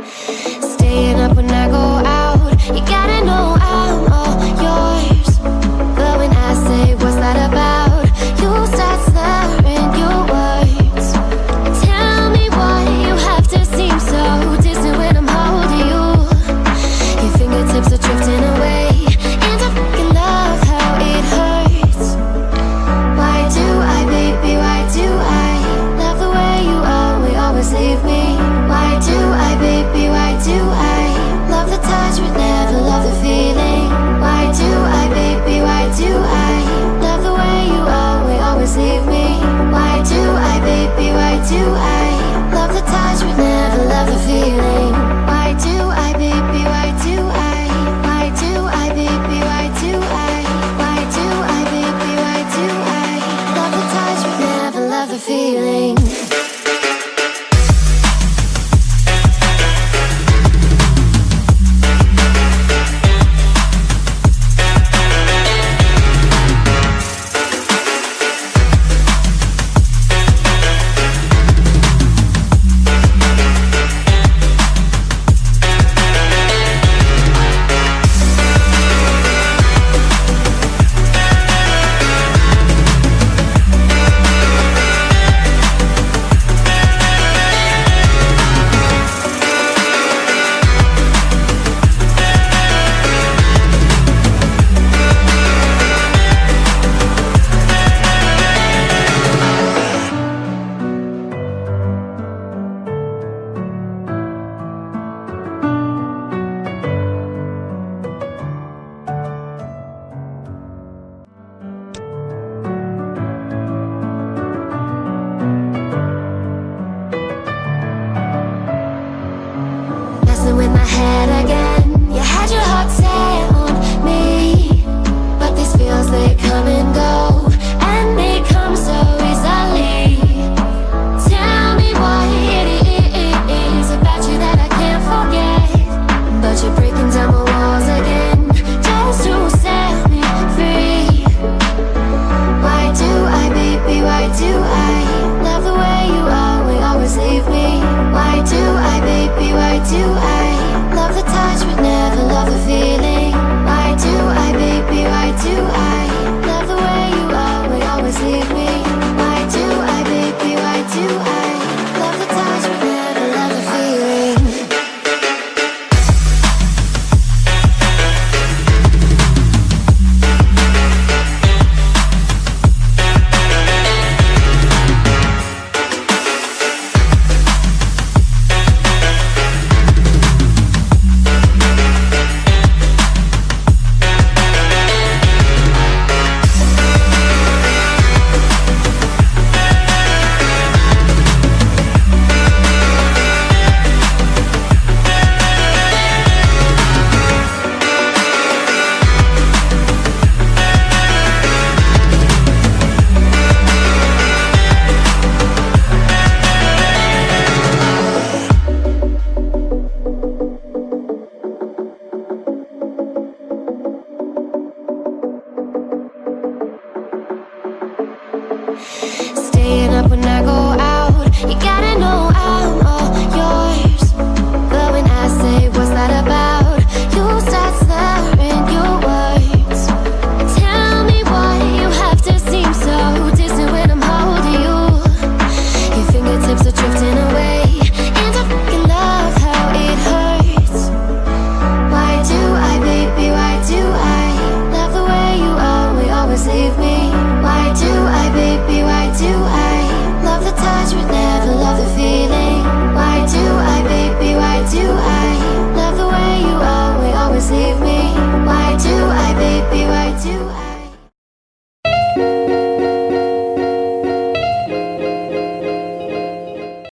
Staying up when I go out, you gotta know I'm all yours. But when I say what's that about, you start slurring your words. Tell me why you have to seem so distant when I'm holding you. Your fingertips are drifting away, and I fucking love how it hurts. Why do I, baby, why do I love the way you always leave me? Why do I, baby, why do I love the touch but never love the feeling? Why do I, baby, why do I love the way you always leave me? Why do I, baby, why do I love the touch but never love the feeling? Why do I, baby, why do I? Why do I, baby, why do I? Why do I, baby, why do I love the touch but never love the feeling? In my head again, you had your heart set on me, but these feels, they come and go, and they come so easily. Tell me why it is about you that I can't forget, but you're breaking down my walls again, just to set me free. Why do I, baby, why do I love the way you always leave me? Why do I, baby, why do I love the touch but never love the feeling? Why do I, baby, why do I love the way you always leave me? Why do I, baby, why do I love the touch but never love the feeling? Staying up when I go out, you gotta know I'm all yours. But when I say what's that about, you start slurring your words. Tell me why you have to seem so distant when I'm holding you. Your fingertips are drifting away, and I fucking love how it hurts. Why do I, baby, why do I love the way you always leave me? Why do I, baby, why do I love the touch but never love the feeling? Why do I, baby, why do I love the way you always leave me? Why do I, baby, why do I?